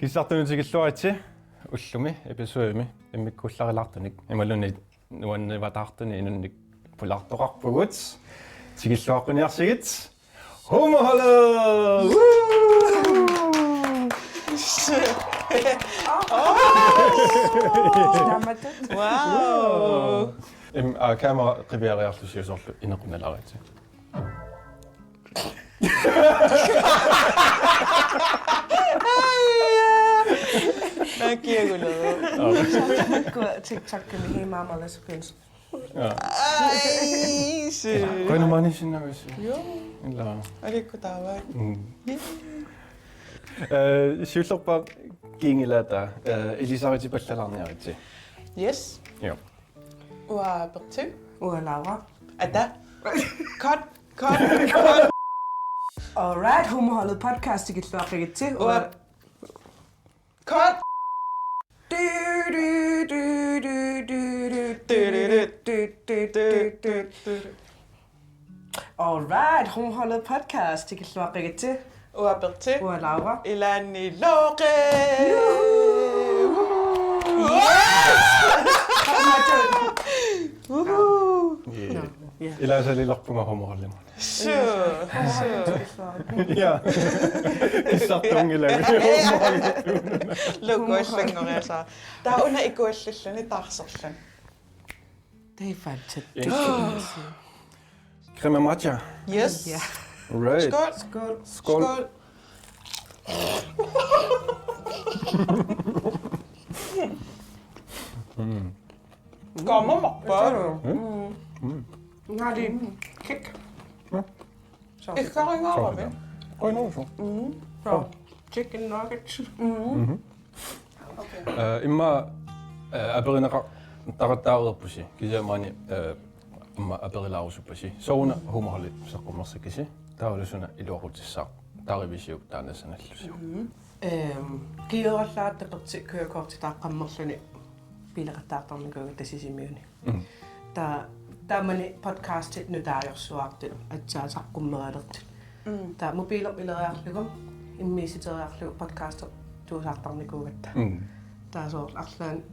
Kissartut sigilluaritsi ullumi episoodimi immikkullarillartunik imaluni nuannivatartuni inunnik pulartoqarpugut sigilluaqquniarsigit humahalo Wow. Kamera qiveriarlusiusorlu inequnalaritsi. TikTok-kami hei maamalle sopins. Ai, syy. Koinu manisinavisi. Joo. Illa. Aliikkutaavaaq. Siullerpa kiingilata Elisariti pallalarniaritsi. Yes. Joo. Ua pertu. Ua Laura. Ada. Cut. Alright, humorholdet podcast sigilluaqigitsi. Ua. Cut. Alright, humorholdet podcast sigilluaqigitsi. Ua pertu. Ua Laura. Ilani loqe. Ila salilorpuma humorallima. Sure. Ja. Kissartungila Lukuallangorisa. Taa una ikuallallani taarsorlan. Det er faktisk Crema matcha. Yes. Ja. Right. Skål. Skål. Kommer mokbaa. Nu har de kæk. Ikke ringer vi. Koinu so. Så chicken nuggets. Imma aberinaqa taqattaaruerpusi kisiamaani imma aberilaarusuppasi souna humorli seqqummersikisi taalusuna iluaqutissaq taarivisiuk taanasanallusi. Kiiderlaat taperti kørekorti taaqqammerluni bileqattaartarnikuuga tassisimiuni. Taamani podcastit nu taajorsuartit atsaasaqqummeralertit. Taa mobiilerpileriarlugum immiisiteeriarlugu podcaster tuusaartarnikuugatta. Taasoor arlaan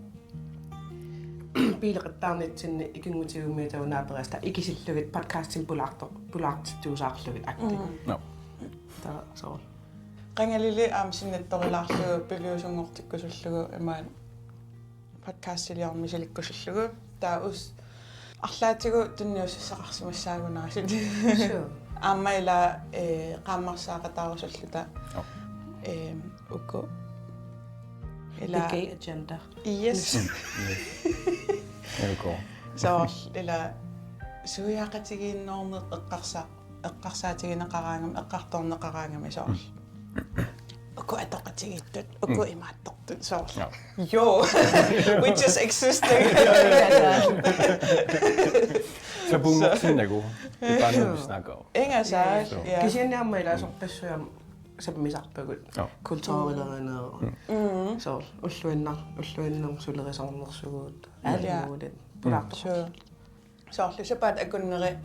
bileqattaarnitsinni ikingutiummii taunaaperista ikisillugit podcastin pulaartit tuusaarlugit akti. No. Taasoor. Qangalili aamsinnattorilaarlugu piliusungortikkusullugu imaan podcastiliarmisilikkusullugu taa us арлаатигу тунниуссақарсимассаагунааsit ааммаила qaammarsaaqataarusulluta ukku ila The gay agenda. yes Elko. så ila suyaaqatigiinnoorneq eqqarsaatigineqaraangam eqqartorneqaraangami so ukku atoqatigiittut ukku imaattortut so jo which is existing Så bumuksinnagu. Det er bare noget, vi snakker om. Inga saat. Kisianniarmaila sorpassuam sapmisarpagut kultuurilerinero. So ulluinnar sulerisarnersugut aalmuulit pulaartor. Så lisapaat akunneri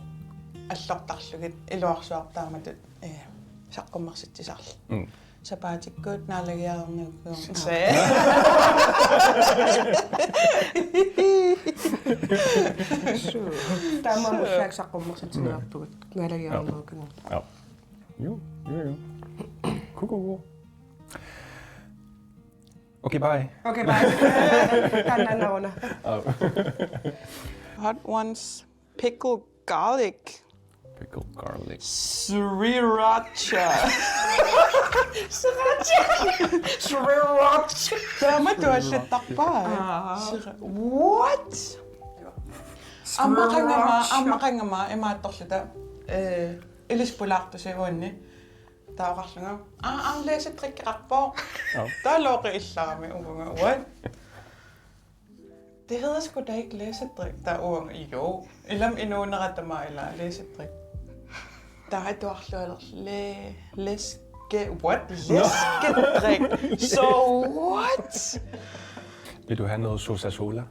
allortarlugit iluarsuartaamatut saqqummersittisarl. Sapaatikkuut naalagiarnernukum. Taamma mullaaqsaqqummersitsinnertugut naalagiarnernukum. Ja. Jo. Cool. Okay, bye. Okay, bye. Tananaruna. Hot ones pickled garlic. Pickled garlic. Sriracha. Sriracha. Taama tuallattarpaa. What? Ammaqangama imaattorluta ilispulaartusivuunni taaqarlunga læsetrikkaqarpoo taalooqi illarami uunga what det hedder sgu da ikke læsedrik der uunga jo ilam inuuneratama ila læsedrik der er duarlualer læske what læskedrik so what Vil du have noget sosa sola?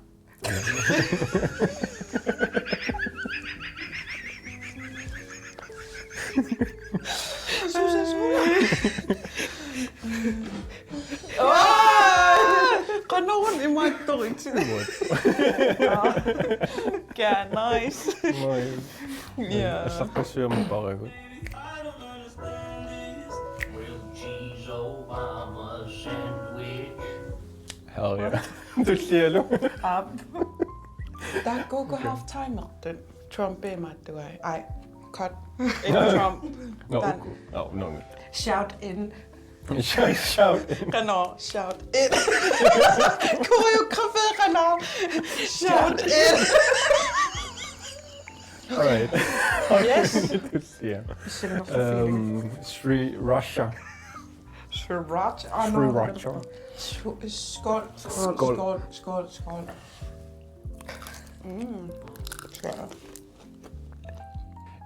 Oh! rytid. Ja, nice. Ja. Aaqqissuisut Bjarne H. Herre, du siger du. Der er god halftime den. Trump er med, du er. Ej, cut. Ikke Trump. No. Shout in. Shout. Renard, shout in. Koreografi, Renard. Shout in. Alright. Yes. Du siger. Sri Russia. Sriracha. Skål.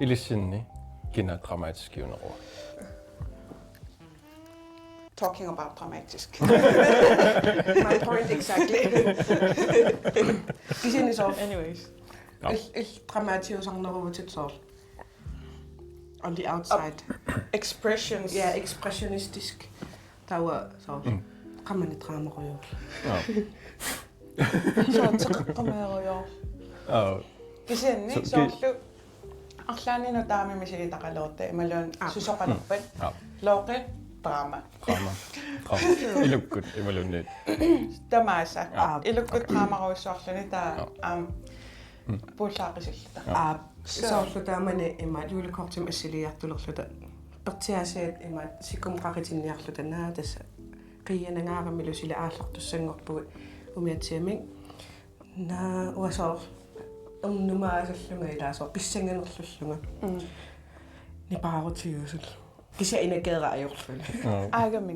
Illisinni kina dramatisk erunoq. Talking about dramatisk. My point exactly. Kisini så. Anyways. Dramatisk anerusoq så. On the outside. Expressions. Ja, ekspressionistisk. Der var så. Kan man ikke drama røve. Så taqaqqamaeruyor. Kisini soorlu арлаанину таамимисиги тақалуурта ималуун сусоқалерпат лооқи драма Ilukkut imalunniit. тамааса илуккут драмаруиссуарлуни таа пуллаақисиллата Soorlu taamani imma juulikortum assiliartulerluta. Pertiasaat imma sikumqaqitinnniarluta naatassa. Qiyanangaarammilu sila aallartussanngorpugut umiatsiaming na uasoor umnumaasallunga ilaasoor pissanganerlullunga nipaarutiusul kisia inagaera ajorluli aagamma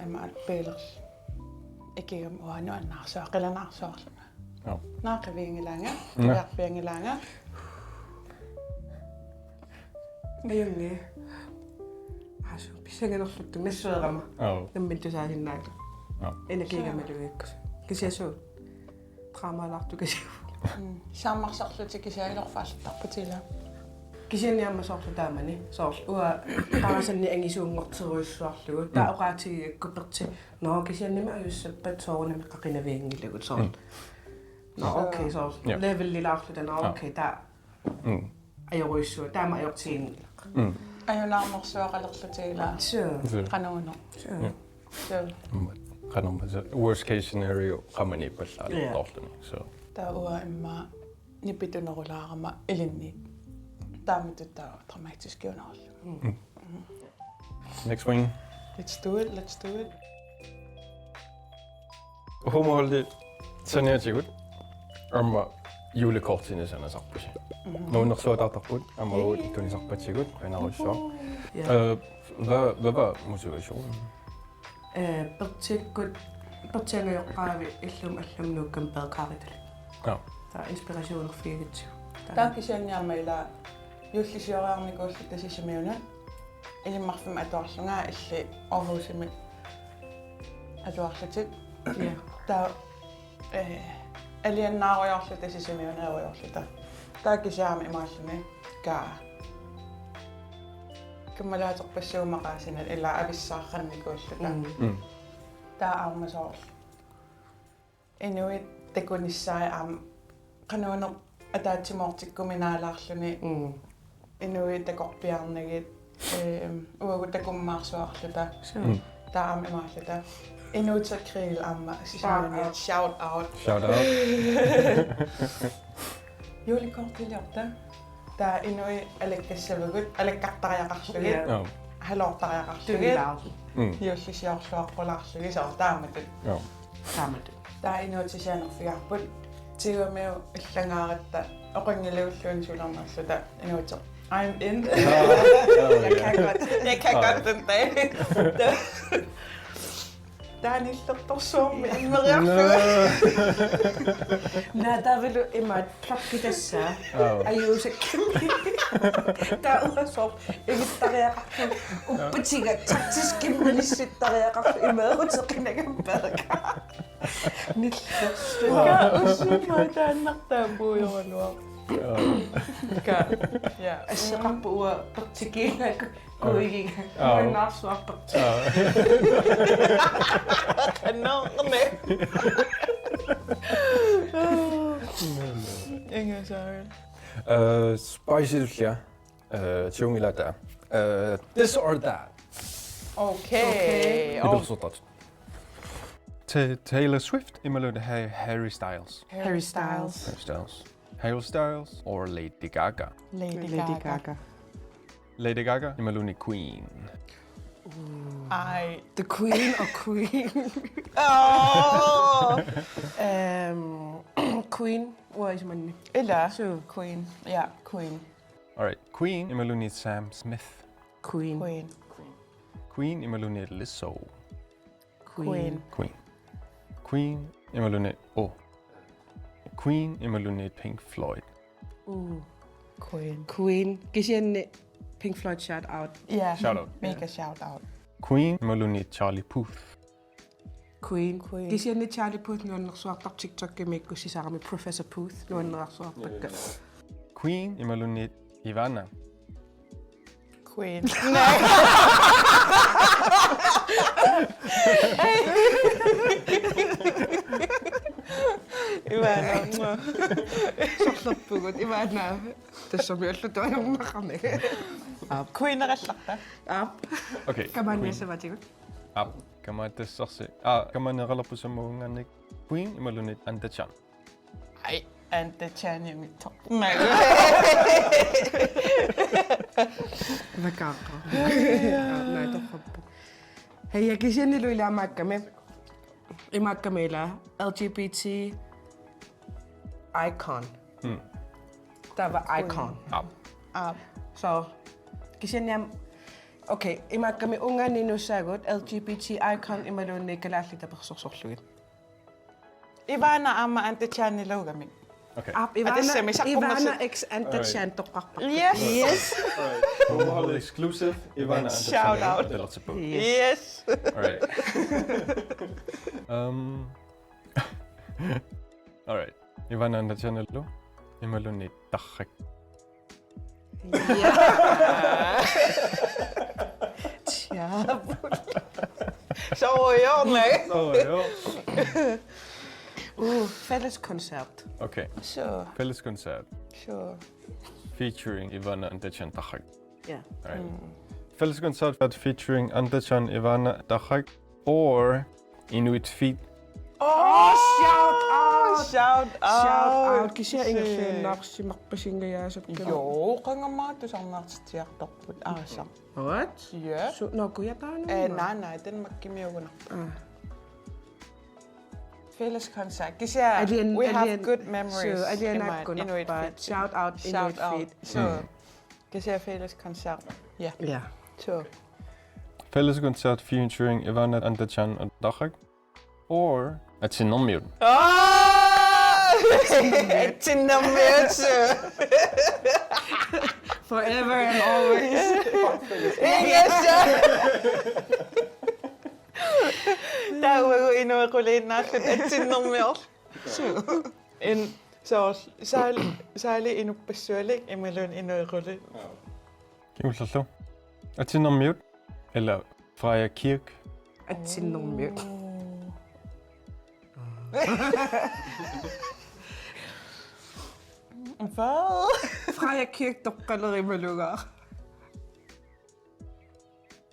imma peelers ikigam uanu annaarsuaq qilanarsuarlunga naaqiviingilanga qiarpiangilanga ayungi asu pissanganerluttu nassuerama nammintusaasinnaaqlu energigamaluikkus kisiasuu dramalartu kisiu saammarsarluti kisiailorfaallattarputila kisianniamma soorlu taamani soorlu ua qarasanni angisuunngorteruissuarlugu taoqaatigiakkuperti no kisiannima ajussappat soorunami qaqinaviingillagut soorlu no okay soorlu levellilaarluta no okay taa ajoruissua taama ajortiingilla ajunaarnersuaqalerlutila qanuuno Qanorma worst case scenario qamani pallaalorluni so taua imma nipitunerulaarama ilinni taamitutta dramatisk eunarlu. Next wing. Let's do it. Homoholdi saneatigut amma julekortini sanasarpusi. Nuunnersuataatarput amma tunisarpatsigut qinarussua. Hvad var motivationen? Pertiangajoqqaavi illum allumnuukkam peeqaaritali. Ja. Der er inspiration for figet. Taakisianniarma ila jullisioriarnikuullu tasisimiuna ilimmarfim atuarlungaa illi orhuusimi atuarlutit Ja. taa aliannaaruyorlu tasisimiuna eruyorluta taakisiaama imaalluni kaa kummalaatorpassuumaqaasinal ila avissaarrannikuulluta taa aarmasoorlu inuit takunissaai aam qanuuner ataatsimortikkuminaalaarluni inuit takorpiarnagit uagu takummaarsuarluta taam imaalluta inuutsakril aamma sisimiuniat shout out juulikortiliorta taa inui alakkassavugut alakkaqtariaqarlugit halortariaqarlugit juullisiorluaqqularlugi soor taamatut taa inuutsisianerfiarput tiuamiu illangaaраtta oqangiluulluun sulernerluta inuutser I'm in. Jeg kan godt den dag. Der er en illertorsuum imeriarluga. Nej, der vil du immer plukke det så. Ajuusakki. Der uasor illittariaqarlu uppatiga taktisk immelissitariaqarlu imeerutiqinagan perka. Nillersuga usumaitaannartaapuuyorluaq. Ja. Asseqarpu ua pertikiinnak kuigiga. Naarsuarperti. Annerne. Spicy Tjungila der. This or that. Okay. Inuusuttunut. Taylor Swift imellun Harry Styles. Harry Styles. Harry Styles or Lady Gaga. Lady Gaga. Lady Gaga imellun Queen. The Queen og Queen. Queen, hvor er man? Eller Så Queen. Ja, Queen. Alright, Queen imellun Sam Smith. Queen. Queen. Queen imellun Lizzo. Queen. Queen imellun Queen imellun Pink Floyd. Queen. Queen. Pink Floyd shout out. Ja, Shout out. mega shout out. Queen imellun Charlie Puth. Queen. Queen. Charlie Puth nu naqsuartar TikTok gemikku sisarami Professor Puth nu naqsuartakka. Queen imellun Ivana. Queen. Ivana. Sorlappugut Ivana. Tässä mieltä toinen makame. Queen erallaqta. Okay. Kaman yasavatikut. Kama tessarsi. Kama neralappusammuungannik. Queen imellun Andachan. Ai, Ante Chan yung top. Nej. Vakaka. Nej, tokkappu. Hei, ja kisianilu ila makkame. Imakkamela LGBT icon. Der var icon. Så kisianiam. Okay, imakkame ungani nu sagut LGBT icon imalunni Kalaallit apersorsorlugit. Ivana ama Ante Chan nilugami. Okay. Ivana x Andachan toqqarpa. Yes. All exclusive. Ivana Shout out. Yes. Alright. Alright. Ivana Andachan imellun Taqqaq. Tja. Så jo, nej. Fælleskoncert. Okay. Sure. Fælleskoncert. Sure. Featuring Ivana Andachan Taqqaq. Ja. Alright. Fælleskoncert featuring Andachan Ivana Taqqaq or Inuit feet. Shout out! Shout out. Kisiya ingafin naqsimarpasingayaasap. Jo, qangammaatu sarnaartitiartorput aasaq. What? Ja. Så nokuyataanu? Nej, den makkimiuguna. Fælles koncert. We have good memories. Så Inuit feet. Shout out Inuit feet. Så kisiya fælles koncert. Ja. Ja. Så. Fælleskoncert featuring Ivana Andachan og Taqqaq or Aaqqissuisut. Aaqqissuisut. Forever and always. Yes, der var jo endnu en natten Aaqqissuisut. Så særlig endnu besøgelig imellem endnu rulle. Kiulallu. Aaqqissuisut eller Freja Kirk. Aaqqissuisut. Hvad? Freja Kirk toqqalleri malugar.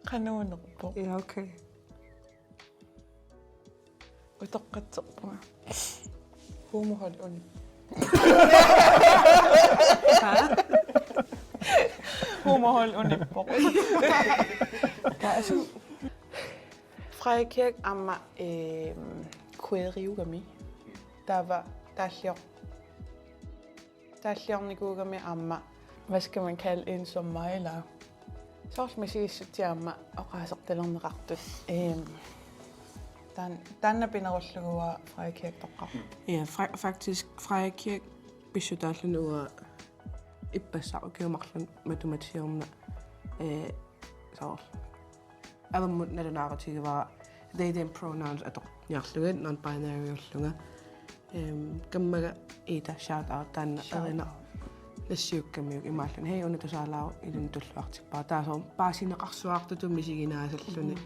Qanuunerpo. Ja, okay. Utoqqatserpuma. Huumuhol uni. Huumuhol unippo. Freja Kirk amma queeriugami. Der talliornikuugami amma. Hvad skal man kalde en som mig eller? Soorlmasiissutiamma oqaasertalerneqartut. Tannapinerulluguа Freja Kirk toqqar. Ja, faktisk Freja Kirk bissutallan uа ippassaq kiumarlun matumatiorna soor. Alamut nalunaarutigiva they them pronouns atoqniarlugut non-binary ullunga. Kammaga ita shout out tanna erina lassiukkamiuk imaallun hei unatusaalaa ilun tulluartikpaa taasoor paasineqarsuartutum misiginaasalluni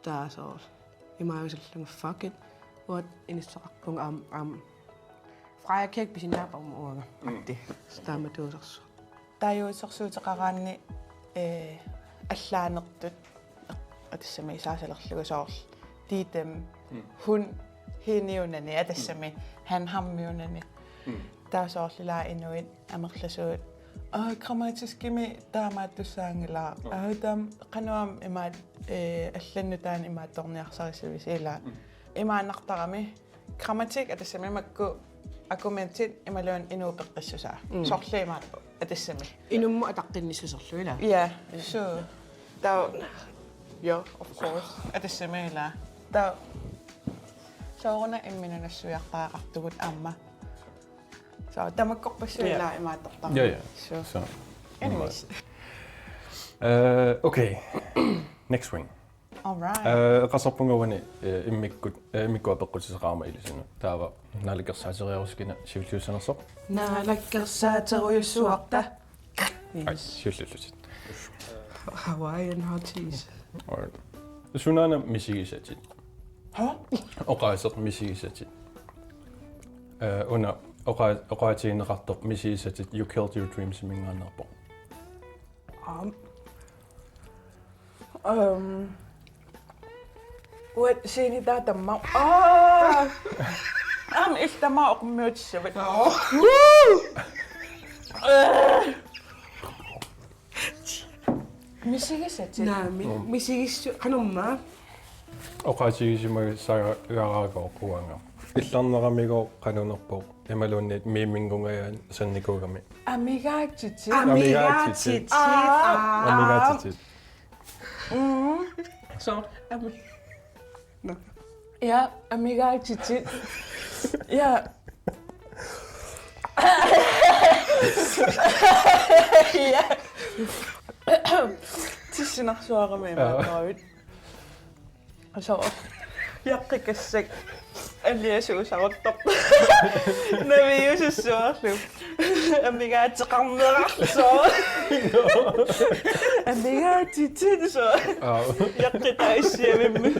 taasoor imaayusallunga fuck it what inissaqarpunga am Freja kan ikke blive sin nærmere om året. Det stammer det også. Tajuusorsuutaqaraanni allaanertut atassami saasalerlugusoorl tiitam hun hiniunani atassami hanharmiunani taasoorlilaa inuit amerlasuut grammatiskimi taamaattussaangilaa ahutam qanuam imaat allannutaan imaattorniarsarissuvis ila imaannartarami grammatik atassami makku argumentit imaluun inuupeqqissusaa sorliimaattu atassami Inummu ataqqinnissusorluila. yeah sure yeah of course atassami ila sooruna imminunassuiartaaqartugut aamma so tamakkorpassuilaa imaattortarmi Yeah. So. anyways Okay. Next wing. all right Qasarpungawani immikkuapeqqutiseqaarma ilisunu. Taava naalikkersaateriaruskina siviliusanersoq. Naalakkersaateriussuarta. Ai, siviliusit. Hawaiian hotties. Alright. Sunana misigisatit. Oqaasert misigisatit. Una oqaatigineqartoq misigisatit you killed your dreams mingaannerpoq. what sini tatamma iltama oqmiutissavit misigisatit Naami. Misigis qanumma. Oqaatigisimagi saagaaqaaqoquanga. Illarneramigo qanunerpoq imaluunniit miimingungayaan sannikugami. amigaatitit Amigatit. Amigaatitit. Så. ja amigaatitit ja ja tissinarsuarami imaaqaavit so yaqqikassak алиасуусарутторп навиусуссуарлу амигаатеқарнерарлсоо амигаатитсо яққитааиссиамимми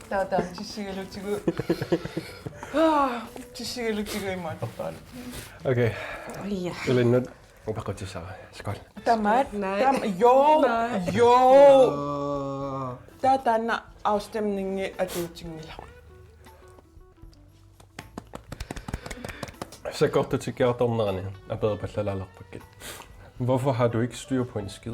таа тиссигалутигу тиссигалутигу имааттартаал Okay. Ja. Lennert upeqqutisaqa. Skål. Tamat. Nej. Jo. Der er en afstemning af det. Så godt du tykker at domnerne er bedre på lalallerpakken. Hvorfor har du ikke styr på en skid?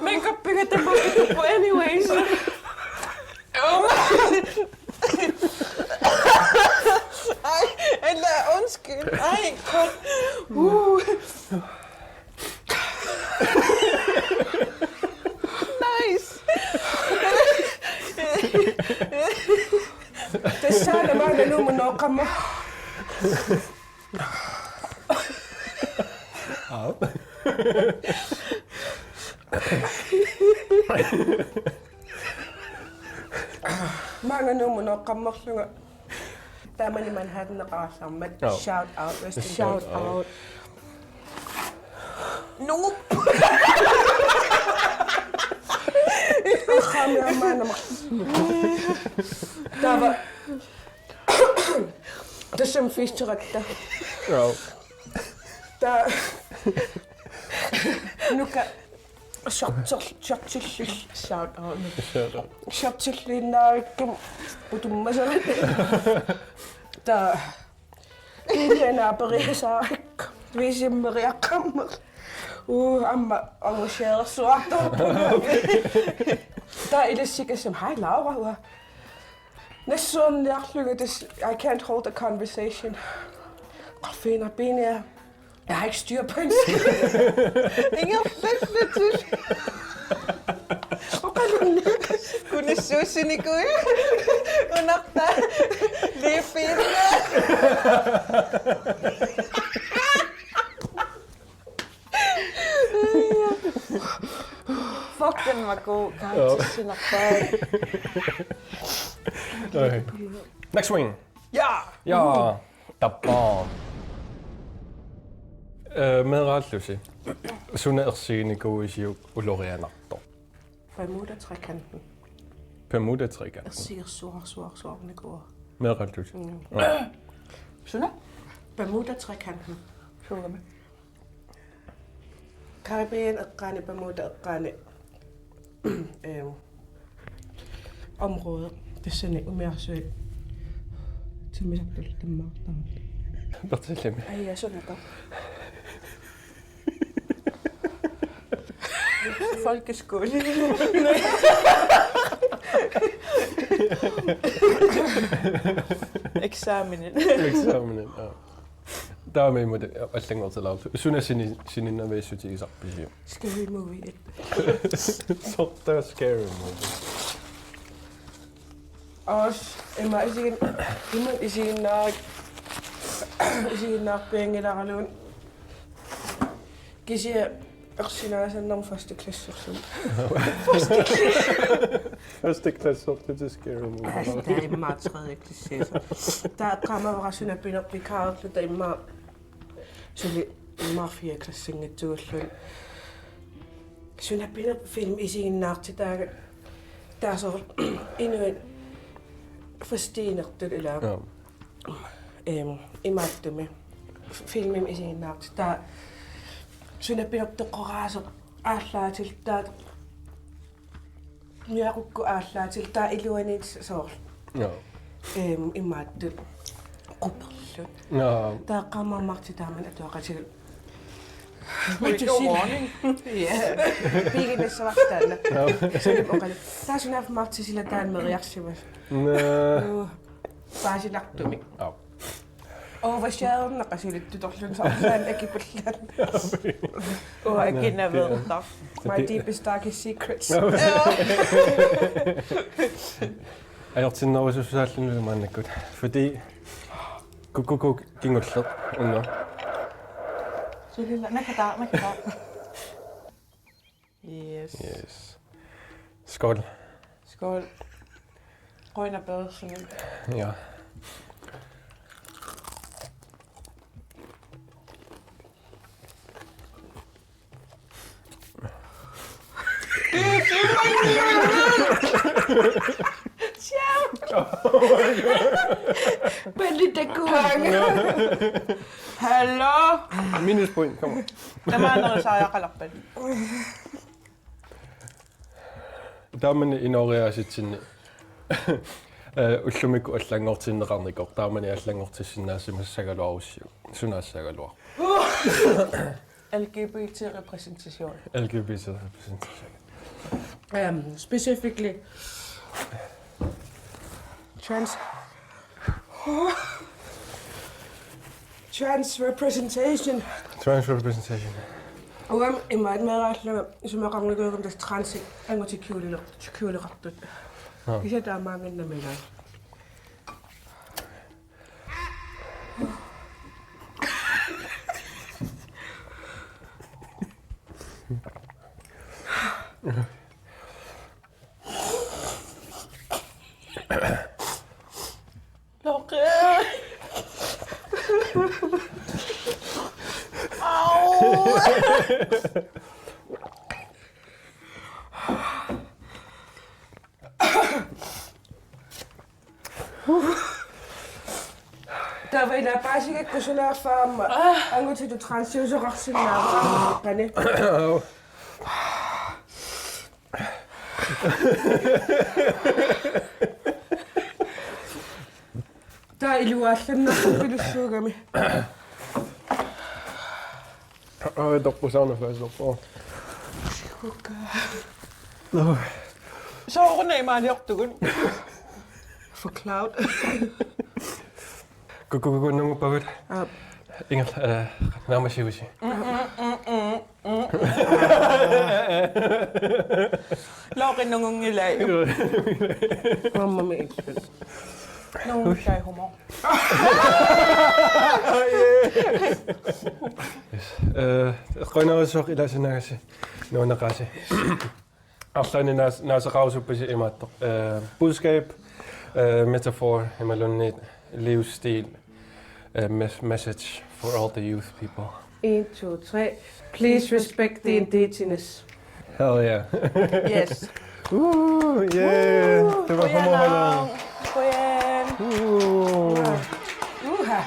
Makeup bygger det på anyways. Ej, eller undskyld. Ej, kom. Nice. Tessana maana numu noqamma. Maanga numu noqammerlunga. Tamani Manhattan naqaarlarmat. Shout out. Rest in Shout peace. out. Nope. Khamia maana ma. Tava. Tasem fisterakta. Ja. Ta. Nuka. Shout out. Shoptillinnaarikkum utummasala. Ta. Ilena perisaak. Visimmeriaqqammer. Amma angusialersuartu. Ta ilassikasam hi Laura. Næssuunniarlugutas I can't hold a conversation. Qaffina binia. Jeg har ikke styr på en skid. Ingen fedt. Og kan du Suusunikui. Unaqta. Lipinna. Fuck, den var god. Okay. Next swing. Ja! Tappaa. Meeraallusi. Suna ersiinikuisiu ulorianartor. Bermuda-trekanten. Bermuda-trekanten. Jeg siger sår, Nico. Meeraallusi. Suna? Bermuda-trekanten. Suna med. Karibien Bermuda område. Det er sådan en mere søg. Til mig det er meget. Bertilemi. Ej, jeg sådan godt. Folkeskole. Eksaminen. Eksaminen, ja. Der er med imod det. Jeg tænker til lavet. Suna sin nervøs til isappi. Scary movie. Så der er scary movie. Også isiin nappien eller alun. Kisiä Aaqqissuisut om første klasse. Første klasse op til scary movie. Altså, det er meget tredje klasse. Der kommer bare sådan at binde op i karret, der er meget sådan lidt mafia klasse i Tullun. Sådan at binde op film i sin nat til der er så endnu en forstenet eller i magte med filmen i sin nat. Der sådan at binde op der korraser aallakaatitassiaq der Nyarukku aallakaatitassiaq der iluani så i magte qupperlut. Der kommer magt til der men at der til ja, piikin så vastaan. Så er sådan magt til sillä der med reaktion. Bare sig lagtumi. Overshaden og så lidt dårligt så han ikke på land. Og jeg kender ved dig. My deepest darkest secrets. Jeg har til noget socialt liv meget godt, fordi gå ging og slap under. Så lille nakada. Yes. Skål. Skål. Røgn er bedre sådan. Ja. Hallo. Minuspoint, kom. Tämä on saa Kalaallit. Taaman inoriaasitsinni. Ullumikku allangortinneqarnikor. Taamani allangortissinnaasimassagaluarussiu. Sunaassagaluar. LGBT repræsentation. LGBT repræsentation. Specifically trans representation. Trans representation. Og i meget mere som jeg kan gøre om det trans angår til kjølerettet. Det er der mange der med dig. Lokke. Au. Der var der bare sikkert kunne sådan her for angår til du trans så resten af Bjarne. Der er iluallan pillussuugami. Torpusauna flaasoppo. Så runeimaan johtukun. For cloud. Go nummer på det. Ingen nærmere sig. Laurin nung ilay. Mamma mia. Nung shy humor. Qoinerisoq ilasinagasi nuunaqasi. Arlani naasaqarusupasi imaattoq. Budskab, metafor, imalunniit, livsstil, message for all the youth people. 1, 2, 3. Please respect the indigenous. Hell yeah. Yes. Yeah. Det var hummerholdet. Goyen. Uha.